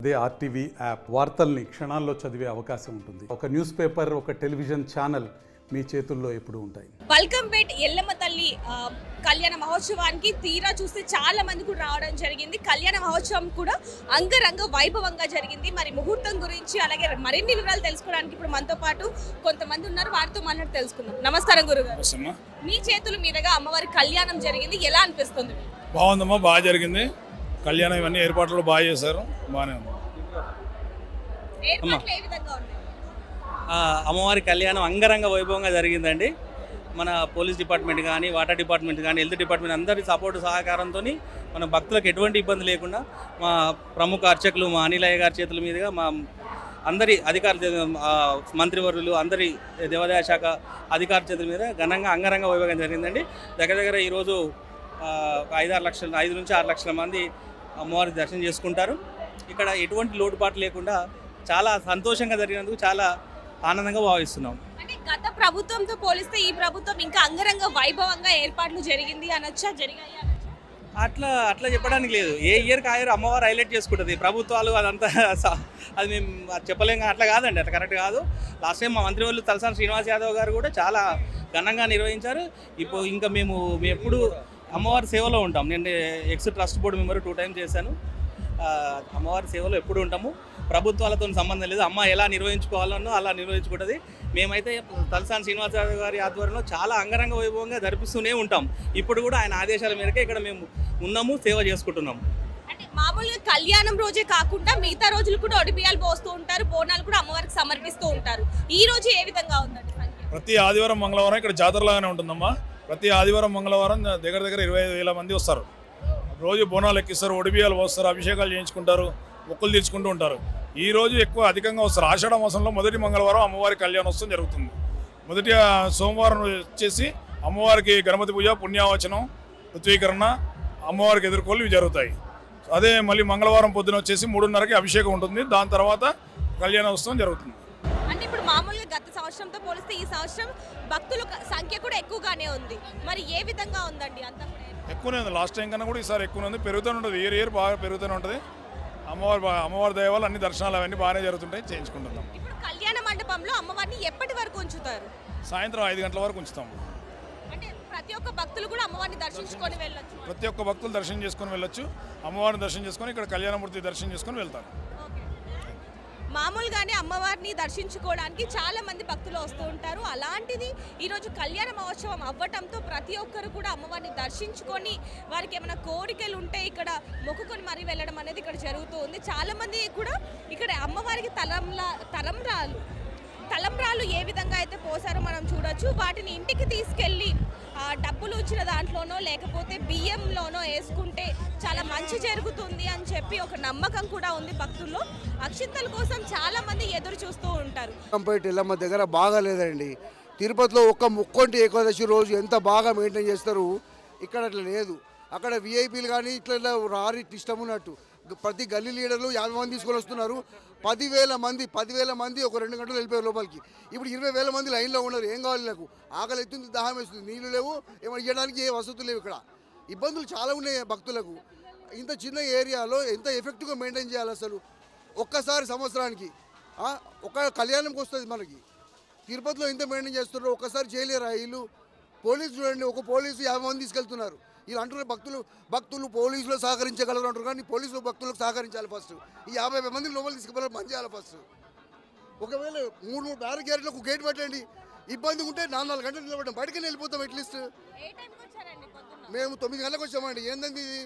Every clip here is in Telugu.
అదే ఆర్టీవీ యాప్ వార్తల్ని క్షణాల్లో చదివే అవకాశం ఉంటుంది. ఒక న్యూస్ పేపర్, ఒక టెలివిజన్ ఛానల్ మీ చేతుల్లో ఎప్పుడూ ఉంటాయి. బల్కంపేట్ ఎల్లమ్మ తల్లి కళ్యాణ మహోత్సవానికి తీరా చూస్తే చాలా మంది కూడా రావడం జరిగింది. కళ్యాణ మహోత్సవం కూడా అంగరంగ వైభవంగా జరిగింది. మరి ముహూర్తం గురించి అలాగే మరిన్ని వివరాలు తెలుసుకోవడానికి ఇప్పుడు మనతో పాటు కొంతమంది ఉన్నారు, వారితో మాట్లాడి తెలుసుకుందాం. నమస్కారం గురుగారు. మీ చేతుల మీదుగా అమ్మవారి కళ్యాణం జరిగింది, ఎలా అనిపిస్తుంది? బాగుందమ్మా, బాగా జరిగింది. కళ్యాణం ఇవన్నీ ఏర్పాట్లు బాగా చేశారు, బాగానే ఉంది. అమ్మవారి కళ్యాణం అంగరంగ వైభవంగా జరిగిందండి. మన పోలీస్ డిపార్ట్మెంట్ కానీ, వాటర్ డిపార్ట్మెంట్ కానీ, హెల్త్ డిపార్ట్మెంట్ అందరి సపోర్టు సహకారంతో మన భక్తులకు ఎటువంటి ఇబ్బంది లేకుండా మా ప్రముఖ అర్చకులు మా అనిలయ్య గారి చేతుల మీదుగా మా అందరి అధికారులు, మంత్రివర్యులు, అందరి దేవాదాయ శాఖ అధికారుల చేతుల మీద ఘనంగా అంగరంగ వైభవంగా జరిగిందండి. దగ్గర ఈరోజు 5 నుంచి 6 లక్షల మంది అమ్మవారి దర్శనం చేసుకుంటారు. ఇక్కడ ఎటువంటి లోటుపాటు లేకుండా చాలా సంతోషంగా జరిగినందుకు చాలా ఆనందంగా భావిస్తున్నాం. అంటే గత ప్రభుత్వంతో పోలిస్తే ఈ ప్రభుత్వం ఇంకా అంగరంగ వైభవంగా ఏర్పాట్లు జరిగింది అనొచ్చా, జరిగాయి? అట్లా చెప్పడానికి లేదు. ఏ ఇయర్కి ఆ ఇయర్ అమ్మవారు హైలైట్ చేసుకుంటుంది. ప్రభుత్వాలు అదంతా అది మేము చెప్పలేం, అట్లా కాదండి, అట్లా కరెక్ట్ కాదు. లాస్ట్ టైం మా మంత్రివర్యులు తలసాని శ్రీనివాస్ యాదవ్ గారు కూడా చాలా ఘనంగా నిర్వహించారు. ఇప్పుడు ఇంకా మేము ఎప్పుడు అమ్మవారి సేవలో ఉంటాం. నేను X trust board member 2 times చేశాను. అమ్మవారి సేవలో ఎప్పుడు ఉంటాము. ప్రభుత్వాలతో సంబంధం లేదు. అమ్మ ఎలా నిర్వహించుకోవాలనో అలా నిర్వహించుకుంటుంది. మేమైతే తలసాని శ్రీనివాస గారి ఆధ్వర్యంలో చాలా అంగరంగ వైభవంగా జరిపిస్తూనే ఉంటాం. ఇప్పుడు కూడా ఆయన ఆదేశాల మేరకే ఇక్కడ మేము ఉన్నాము, సేవ చేసుకుంటున్నాము. అంటే మామూలుగా కళ్యాణం రోజే కాకుండా మిగతా రోజులు కూడా ఒడిబియ్యాలు పోస్తూ ఉంటారు, బోనాలు కూడా అమ్మవారికి సమర్పిస్తూ ఉంటారు. ఈ రోజు ఏ విధంగా ఉందండి? ప్రతి ఆదివారం మంగళవారం ఇక్కడ జాతరలాగానే ఉంటుందమ్మా. ప్రతి ఆదివారం మంగళవారం దగ్గర 25,000 మంది వస్తారు. రోజు బోనాలు ఎక్కిస్తారు, ఒడిబియ్యాలు పోస్తారు, అభిషేకాలు చేయించుకుంటారు, మొక్కులు తీర్చుకుంటూ ఉంటారు. ఈ రోజు అధికంగా వస్తారు. ఆషాఢ మాసంలో మొదటి మంగళవారం అమ్మవారి కళ్యాణోత్సవం జరుగుతుంది. మొదటి సోమవారం వచ్చేసి అమ్మవారికి గణపతి పూజ, పుణ్యావచనం, పృథ్వీకరణ, అమ్మవారికి ఎదుర్కోలు ఇవి జరుగుతాయి. అదే మళ్ళీ మంగళవారం పొద్దున వచ్చేసి 3:30కి అభిషేకం ఉంటుంది. దాని తర్వాత కళ్యాణోత్సవం జరుగుతుంది. అంటే ఇప్పుడు మామూలుగా గత సంవత్సరంతో పోలిస్తే ఈ సంవత్సరం భక్తుల సంఖ్య కూడా ఎక్కువగానే ఉంది. మరి ఏ విధంగా ఉందండి? అంత ఎక్కువనే ఉంది. లాస్ట్ టైం కన్నా కూడా ఈసారి ఎక్కువనే ఉంది. పెరుగుతూనే ఉంటుంది, ఇయర్ బాగా పెరుగుతూనే ఉంటుంది. అమ్మవారి దయ వల్ల అన్ని దర్శనాలు అవన్నీ బాగానే జరుగుతుంటాయి, చేయించుకుంటున్నాం. ఇప్పుడు కళ్యాణ మండపంలో అమ్మవారిని ఎప్పటి వరకు ఉంచుతారు? సాయంత్రం 5 గంటల వరకు ఉంచుతాము. అంటే ప్రతి ఒక్క భక్తులు కూడా అమ్మవారిని దర్శించుకొని వెళ్ళొచ్చు? ప్రతి ఒక్క భక్తులు దర్శనం చేసుకొని వెళ్ళొచ్చు. అమ్మవారిని దర్శనం చేసుకొని ఇక్కడ కళ్యాణమూర్తి దర్శనం చేసుకొని వెళ్తారు. మామూలుగానే అమ్మవారిని దర్శించుకోవడానికి చాలా మంది భక్తులు వస్తూ ఉంటారు. అలాంటిది ఈరోజు కళ్యాణ మహోత్సవం అవ్వటంతో ప్రతి ఒక్కరు కూడా అమ్మవారిని దర్శించుకొని వారికి ఏమైనా కోరికలు ఉంటే ఇక్కడ మొక్కుకొని మరీ వెళ్ళడం అనేది ఇక్కడ జరుగుతూ ఉంది. చాలామంది కూడా ఇక్కడ అమ్మవారికి తలంబ్రాలు ఏ విధంగా అయితే పోసారో మనం చూడొచ్చు. వాటిని ఇంటికి తీసుకెళ్ళి డబ్బులు వచ్చిన దాంట్లోనో లేకపోతే బియ్యంలోనో వేసుకుంటే చాలా మంచి జరుగుతుంది అని చెప్పి ఒక నమ్మకం కూడా ఉంది భక్తుల్లో. అక్షింతల కోసం చాలా మంది ఎదురు చూస్తూ ఉంటారు. బల్కంపేట ఎల్లమ్మ దగ్గర బాగా లేదండి. తిరుపతిలో ఒక్క ముక్కొంటి ఏకాదశి రోజు ఎంత బాగా మెయింటైన్ చేస్తారు, ఇక్కడ అట్లా లేదు. అక్కడ విఐపీలు కానీ ఇట్లా రారి ఇష్టం ఉన్నట్టు ప్రతి గల్లీ లీడర్లు 50 మంది తీసుకొని వస్తున్నారు. 10,000 మంది ఒక 2 గంటలు వెళ్ళిపోయారు లోపలికి. ఇప్పుడు 20,000 మంది లైన్లో ఉన్నారు. ఏం కావాలి? నాకు ఆకలి అవుతుంది, దాహం వేస్తుంది, నీళ్లు లేవు, ఏమైనా ఇవ్వడానికి ఏ వసతులు లేవు. ఇక్కడ ఇబ్బందులు చాలా ఉన్నాయి భక్తులకు. ఇంత చిన్న ఏరియాలో ఎంత ఎఫెక్టివ్గా మెయింటైన్ చేయాలి అసలు? ఒక్కసారి సంవత్సరానికి ఒక కళ్యాణంకి వస్తుంది మనకి. తిరుపతిలో ఎంత మెయింటైన్ చేస్తున్నారో ఒక్కసారి చేయలేరా వీళ్ళు? పోలీసు చూడండి, ఒక పోలీసు 50 మంది తీసుకెళ్తున్నారు. వీళ్ళు అంటున్నారు భక్తులు పోలీసులు సహకరించగలరు అంటారు, కానీ పోలీసులు భక్తులకు సహకరించాలి ఫస్ట్. ఈ 50 మంది లోపల తీసుకుపోవాలి, మంచి చేయాలి ఫస్ట్. ఒకవేళ 3 బ్యారికేడ్లకు ఒక గేట్ పెట్టండి. ఇబ్బంది ఉంటే 4 గంటలు నిలబడ్డాం, బయటకనే వెళ్ళిపోతాం. అట్లీస్ట్ మేము 9 గంటలకు వచ్చామండి. ఏందండి ఇది?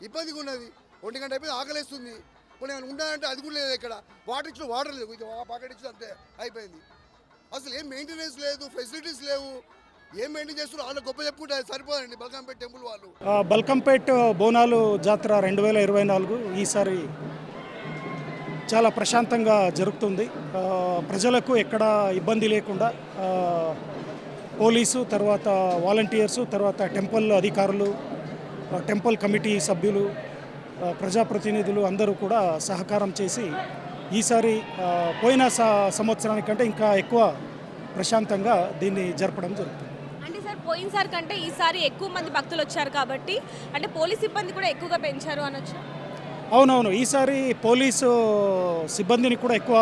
ఇబ్బందిగా ఉన్నది. 1 గంట అయిపోయింది, ఆకలిస్తుంది. ఇప్పుడు నేను ఉండాలంటే అది కూడా లేదు. ఇక్కడ వాటర్ ఇచ్చిన వాటర్ లేవు, ఇది పాకెట్ ఇచ్చిన అంతే అయిపోయింది. అసలు ఏం మెయింటెనెన్స్ లేదు, ఫెసిలిటీస్ లేవు. ఏం మెయింటైన్ చేస్తున్నారు? వాళ్ళు గొప్ప చెప్పుకుంటే సరిపోదండి. బల్కంపేట టెంపుల్ వాళ్ళు బల్కంపేట బోనాలు జాతర 2024 ఈసారి చాలా ప్రశాంతంగా జరుగుతుంది. ప్రజలకు ఎక్కడ ఇబ్బంది లేకుండా పోలీసు, తర్వాత వాలంటీర్సు, తర్వాత టెంపుల్ అధికారులు, టెంపుల్ కమిటీ సభ్యులు, ప్రజాప్రతినిధులు అందరూ కూడా సహకారం చేసి ఈసారి పోయిన సంవత్సరానికంటే ఇంకా ఎక్కువ ప్రశాంతంగా దీన్ని జరపడం జరుగుతుంది. పోయినసారి కంటే ఈసారి ఎక్కువ మంది భక్తులు వచ్చారు కాబట్టి అంటే పోలీస్ సిబ్బంది కూడా ఎక్కువగా పెంచారు అనొచ్చు. అవునవును, ఈసారి పోలీసు సిబ్బందిని కూడా ఎక్కువ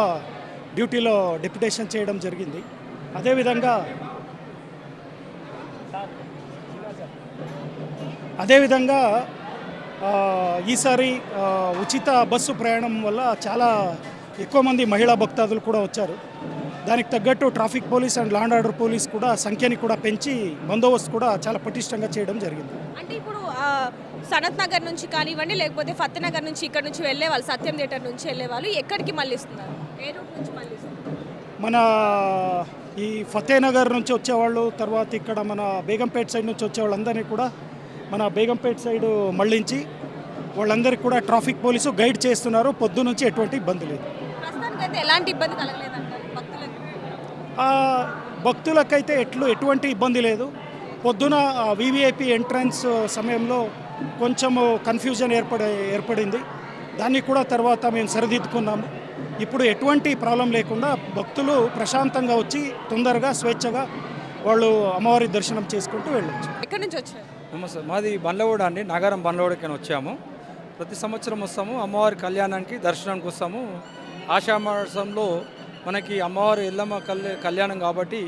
డ్యూటీలో డెప్యుటేషన్ చేయడం జరిగింది. అదేవిధంగా ఈసారి ఉచిత బస్సు ప్రయాణం వల్ల చాలా ఎక్కువ మంది మహిళా భక్తాదులు కూడా వచ్చారు. దానికి తగ్గట్టు traffic police and law and order police కూడా సంఖ్యని కూడా పెంచి బందోబస్తు కూడా చాలా పటిష్టంగా చేయడం జరిగింది. అంటే ఇప్పుడు సనత్ నగర్ నుంచి కానివ్వండి, లేకపోతే ఫతేనగర్ నుంచి ఇక్కడ నుంచి వెళ్ళే వాళ్ళు, సత్యం థియేటర్ నుంచి వెళ్ళే వాళ్ళు ఎక్కడికి మళ్ళిస్తున్నారు? ఏ రూట్ నుంచి మళ్ళిస్తున్నారు? మన ఈ ఫతేనగర్ నుంచి వచ్చేవాళ్ళు, తర్వాత ఇక్కడ మన బేగంపేట సైడ్ నుంచి వచ్చేవాళ్ళందరినీ కూడా మన బేగంపేట సైడ్ మళ్ళించి వాళ్ళందరికీ కూడా ట్రాఫిక్ పోలీసు గైడ్ చేస్తున్నారు. పొద్దు నుంచి ఎటువంటి ఇబ్బంది లేదు. ప్రస్తుతానికైతే ఎలాంటి ఇబ్బంది కలగలేదంటారు భక్తులకు? భక్తులకైతే ఎటువంటి ఇబ్బంది లేదు. పొద్దున వివిఐపి ఎంట్రన్స్ సమయంలో కొంచెము కన్ఫ్యూజన్ ఏర్పడింది. దాన్ని కూడా తర్వాత మేము సరిదిద్దుకున్నాము. ఇప్పుడు ఎటువంటి ప్రాబ్లం లేకుండా భక్తులు ప్రశాంతంగా వచ్చి తొందరగా స్వేచ్ఛగా వాళ్ళు అమ్మవారి దర్శనం చేసుకుంటూ వెళ్ళొచ్చు. ఎక్కడి నుంచి వచ్చారు? నమస్తే, మాది బండ్లగూడ అండి. నగరం బండ్లగూడకి వచ్చాము. ప్రతి సంవత్సరం వస్తాము, అమ్మవారి కళ్యాణానికి దర్శనానికి వస్తాము. ఆషామాసంలో మనకి అమ్మవారి ఎల్లమ్మ కళ్యాణం కాబట్టి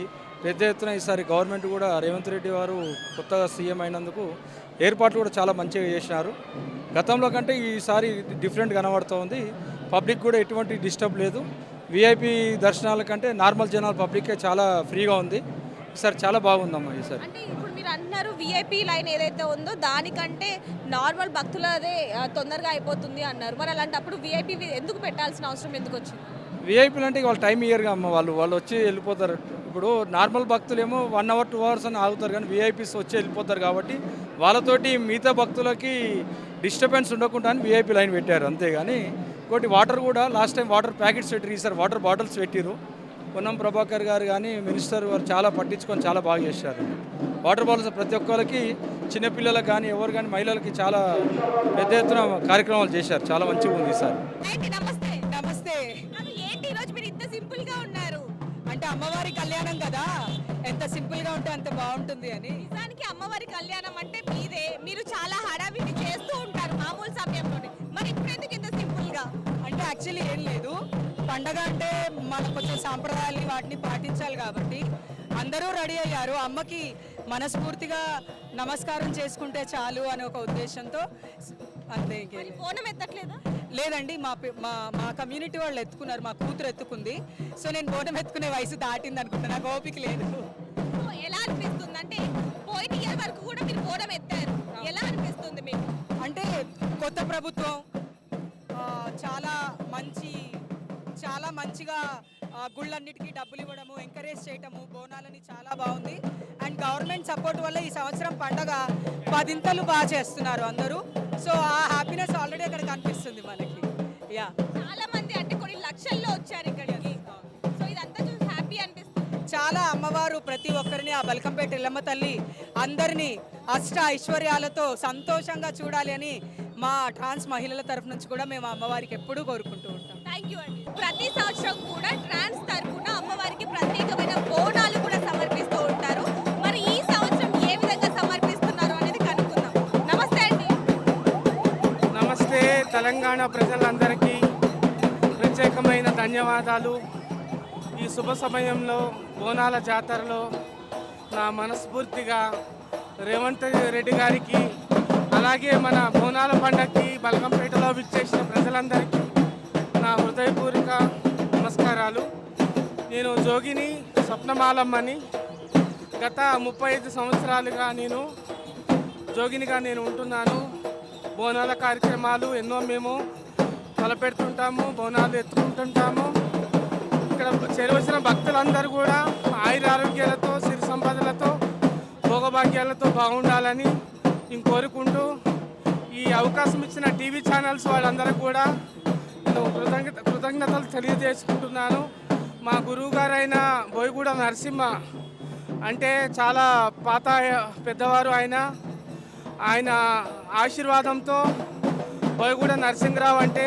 పెద్ద ఎత్తున ఈసారి గవర్నమెంట్ కూడా రేవంత్ రెడ్డి వారు కొత్తగా సీఎం అయినందుకు ఏర్పాట్లు కూడా చాలా మంచిగా చేసినారు. గతంలో కంటే ఈసారి డిఫరెంట్ కనబడుతోంది. పబ్లిక్ కూడా ఎటువంటి డిస్టర్బ్ లేదు. విఐపి దర్శనాల కంటే నార్మల్ జనాల పబ్లిక్కే చాలా ఫ్రీగా ఉంది. ఈసారి చాలా బాగుందమ్మా. ఈసారి అంటే ఇప్పుడు మీరు అంటున్నారు విఐపి లైన్ ఏదైతే ఉందో దానికంటే నార్మల్ భక్తులదే తొందరగా అయిపోతుంది అన్నారు. మరి అలాంటప్పుడు విఐపి ఎందుకు పెట్టాల్సిన అవసరం ఎందుకు వచ్చింది? విఐపీలు అంటే వాళ్ళు టైం ఇయర్గా అమ్మ, వాళ్ళు వచ్చి వెళ్ళిపోతారు. ఇప్పుడు నార్మల్ భక్తులేమో 1 hour 2 hours అని ఆగుతారు, కానీ విఐపీస్ వచ్చి వెళ్ళిపోతారు. కాబట్టి వాళ్ళతోటి మిగతా భక్తులకి డిస్టర్బెన్స్ ఉండకుండా అని విఐపీ లైన్ పెట్టారు, అంతేగాని ఇంకోటి వాటర్ కూడా లాస్ట్ టైం వాటర్ ప్యాకెట్స్ పెట్టారు, ఈసారి వాటర్ బాటిల్స్ పెట్టిరు. పొన్నం ప్రభాకర్ గారు కానీ మినిస్టర్ వారు చాలా పట్టించుకొని చాలా బాగా చేశారు. వాటర్ బాటిల్స్ ప్రతి ఒక్కరికి, చిన్నపిల్లలకు కానీ ఎవరు కానీ మహిళలకి చాలా పెద్ద ఎత్తున కార్యక్రమాలు చేశారు. చాలా మంచిగా ఉంది ఈసారి. నమస్తే. నమస్తే. ఏంటి ఈరోజు మీరు ఇంత సింపుల్ గా ఉన్నారు? అంటే అమ్మవారి కళ్యాణం కదా, ఎంత సింపుల్ గా ఉంటే అంత బాగుంటుంది అని. నిజానికి అమ్మవారి కళ్యాణం అంటే మీదే, మీరు చాలా హడావిడి చేస్తూ ఉంటారు మామూలు సమయంలోనే. మరి ఇప్పుడు ఎందుకు ఇంత సింపుల్ గా? అంటే యాక్చువల్లీ ఏం లేదు, పండగ అంటే మనకు కొంచెం సాంప్రదాయాల్ని వాటిని పాటించాలి కాబట్టి అందరూ రెడీ అయ్యారు. అమ్మకి మనస్ఫూర్తిగా నమస్కారం చేసుకుంటే చాలు అనే ఒక ఉద్దేశంతో అంతే. ఫోనం ఎత్తట్లేదా? లేదండి, మా కమ్యూనిటీ వాళ్ళు ఎత్తుకున్నారు, మా కూతురు ఎత్తుకుంది. సో నేను బోనం ఎత్తుకునే వయసు దాటింది అనుకుంటా, నాకు ఓపిక లేదు. ఎలా అనిపిస్తుంది అంటే పోయిన ఇయర్ వరకు కూడా మీరు ఫోనం ఎత్తారు, ఎలా అనిపిస్తుంది మీకు? అంటే కొత్త ప్రభుత్వం చాలా మంచిగా గుళ్ళన్నిటికీ డబ్బులు ఇవ్వడము, ఎంకరేజ్ చేయటము, బోనాలని చాలా బాగుంది. అండ్ గవర్నమెంట్ సపోర్ట్ వల్ల ఈ సంవత్సరం పండగ 10 బాగా చేస్తున్నారు అందరూ. సో ఆ హ్యాపీనెస్ ఆల్రెడీ అక్కడ కనిపిస్తుంది మనకి. యా, చాలా మంది అంటే కొన్ని లక్షల్లో వచ్చారు ఇక్కడికి. సో ఇదంతా చూసి హ్యాపీ అనిపిస్తుంది. చాలా అమ్మవారు ప్రతి ఒక్కరిని, ఆ బల్కంపేట ఎల్లమ్మ తల్లి అందరినీ అష్ట ఐశ్వర్యాలతో సంతోషంగా చూడాలి అని మా ట్రాన్స్ మహిళల తరఫు నుంచి కూడా మేము అమ్మవారికి ఎప్పుడూ కోరుకుంటూ ఉంటాం. థ్యాంక్ యూ అండి. ప్రతి సంవత్సరం కూడా ట్రాన్స్ తరఫున అమ్మవారికి ప్రత్యేకమైన బోనాలు కూడా సమర్పిస్తూ ఉంటారు. మరి ఈ సంవత్సరం ఏ విధంగా సమర్పిస్తున్నారు అనేది కనుక్కుందాం. నమస్తే అండి. నమస్తే. తెలంగాణ ప్రజలందరికీ ప్రత్యేకమైన ధన్యవాదాలు. ఈ శుభ సమయంలో బోనాల జాతరలో నా మనస్ఫూర్తిగా రేవంత్ రెడ్డి గారికి, అలాగే మన బోనాల పండగకి బల్కంపేటలో విచ్చేసిన ప్రజలందరికీ నా హృదయపూర్వక నమస్కారాలు. నేను జోగిని స్వప్నమాలమ్మని. గత 35 సంవత్సరాలుగా నేను జోగినిగా ఉంటున్నాను. బోనాల కార్యక్రమాలు ఎన్నో మేము తలపెడుతుంటాము, బోనాలు ఎత్తుకుంటుంటాము. ఇక్కడ చేరవలసిన భక్తులందరూ కూడా ఆయురారోగ్యాలతో, సిరి సంపదలతో, భోగభాగ్యాలతో బాగుండాలని నేను కోరుకుంటూ, ఈ అవకాశం ఇచ్చిన టీవీ ఛానల్స్ వాళ్ళందరూ కూడా నేను కృతజ్ఞతలు తెలియజేసుకుంటున్నాను. మా గురువు గారైన బోయగూడ నరసింహ అంటే చాలా పాత పెద్దవారు. ఆయన ఆశీర్వాదంతో బోయగూడ నరసింహరావు అంటే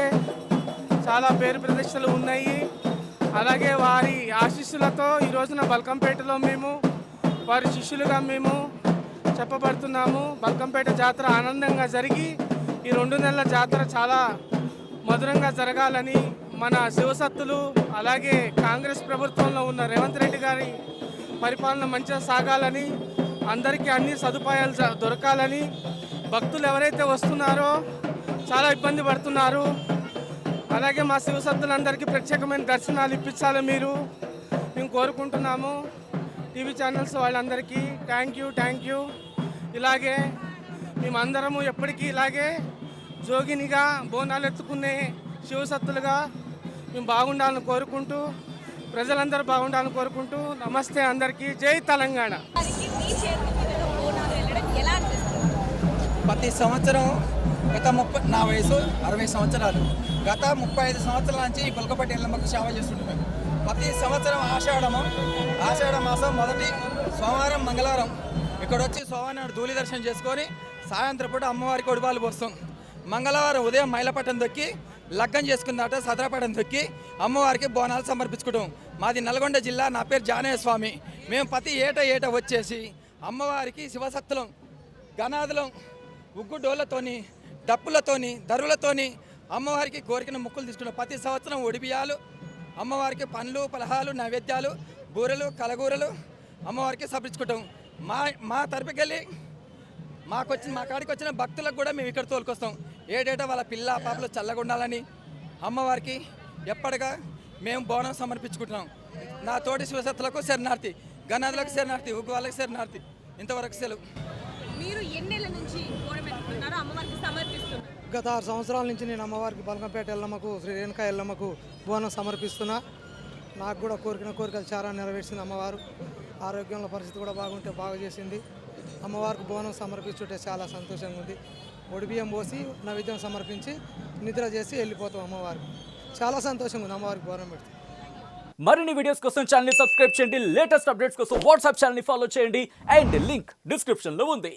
చాలా పేరు ప్రతిష్టలు ఉన్నాయి. అలాగే వారి ఆశీస్సులతో ఈ రోజున బల్కంపేటలో మేము వారి శిష్యులుగా మేము చెప్పబడుతున్నాము. బల్కంపేట జాతర ఆనందంగా జరిగి ఈ 2 నెలల జాతర చాలా మధురంగా జరగాలని మన శివసత్తులు అలాగే కాంగ్రెస్ ప్రభుత్వంలో ఉన్న రేవంత్ రెడ్డి గారి పరిపాలన మంచిగా సాగాలని అందరికీ అన్ని సదుపాయాలు దొరకాలని భక్తులు ఎవరైతే వస్తున్నారో చాలా ఇబ్బంది పడుతున్నారు. అలాగే మా శివసత్తులందరికీ ప్రత్యేకమైన దర్శనాలు ఇప్పించాలి మేము కోరుకుంటున్నాము. టీవీ ఛానల్స్ వాళ్ళందరికీ థ్యాంక్ యూ. ఇలాగే మేమందరము ఎప్పటికీ ఇలాగే జోగినిగా బోనాలు ఎత్తుకునే శివసత్తులుగా మేము బాగుండాలని కోరుకుంటూ ప్రజలందరూ బాగుండాలని కోరుకుంటూ నమస్తే అందరికీ. జై తెలంగాణ. మీ చేతి మీదుగా బోనాలు వెళ్ళడం ఎలా అనిపిస్తుంది? ప్రతి సంవత్సరం నా వయసు 60 సంవత్సరాలు. గత 35 సంవత్సరాల నుంచి ఈ పులకపట్టి ఎల్లమ్మకు సేవ చేస్తుంటాం. ప్రతి సంవత్సరం ఆషాఢ మాసం మొదటి సోమవారం మంగళవారం ఇక్కడ వచ్చి సోమవారం ధూళి దర్శనం చేసుకొని సాయంత్రం పూట అమ్మవారికి ఒడిబాలు పోస్తాం. మంగళవారం ఉదయం మైలపట్టం దొక్కి లగ్గం చేసుకున్నట సదరపట్టం దొక్కి అమ్మవారికి బోనాలు సమర్పించుకుంటాం. మాది నల్గొండ జిల్లా. నా పేరు జానయ్య స్వామి. మేము ప్రతి ఏటా వచ్చేసి అమ్మవారికి శివసత్తులం గణాదులం ఉగ్గు డోళ్ళతోని డప్పులతోని దరువులతోని అమ్మవారికి కోరికన ముక్కులు తీసుకున్నాం. ప్రతి సంవత్సరం ఒడిబియాలు అమ్మవారికి పండ్లు పలహాలు నైవేద్యాలు బూరెలు కలగూరలు అమ్మవారికి సమర్పించుకుంటాం. మా తరపుకెళ్ళి మా కాడికి వచ్చిన భక్తులకు కూడా మేము ఇక్కడ తోలుకొస్తాం. ఏటేటా వాళ్ళ పిల్ల పాపలు చల్లగా ఉండాలని అమ్మవారికి ఎప్పటిగా మేము బోనం సమర్పించుకుంటున్నాం. నా తోటి శివసత్తులకు శరణార్థి, గణాదులకు శరణార్థి, ఉగ్గు వాళ్ళకి శరణార్థి. ఇంతవరకు సెలవు. మీరు ఎన్నేళ్ల నుంచి బోనం ఎత్తుకున్నారో అమ్మవారికి సమర్పిస్తున్నారు? గత 6 సంవత్సరాల నుంచి నేను అమ్మవారికి బల్కంపేట ఎల్లమ్మకు శ్రీ రేణుకా ఎల్లమ్మకు బోనం సమర్పిస్తున్నా. నాకు కూడా కోరికలు చాలా నెరవేర్చింది అమ్మవారు. ఆరోగ్యంలో పరిస్థితి కూడా బాగుంటే బాగు చేసింది. అమ్మవారికి బోనం సమర్పించుంటే చాలా సంతోషంగా ఉంది. ఒడిబియ్యం పోసి నైవేద్యం సమర్పించి నిద్ర చేసి వెళ్ళిపోతాం అమ్మవారికి. చాలా సంతోషంగా ఉంది అమ్మవారికి బోనం పెడితే. మరిన్ని వీడియోస్ కోసం ఛానల్ ని సబ్స్క్రైబ్ చేయండి. లేటెస్ట్ అప్డేట్స్ కోసం వాట్సాప్ ఛానల్ ని ఫాలో చేయండి. అండ్ లింక్ డిస్క్రిప్షన్ లో ఉంది.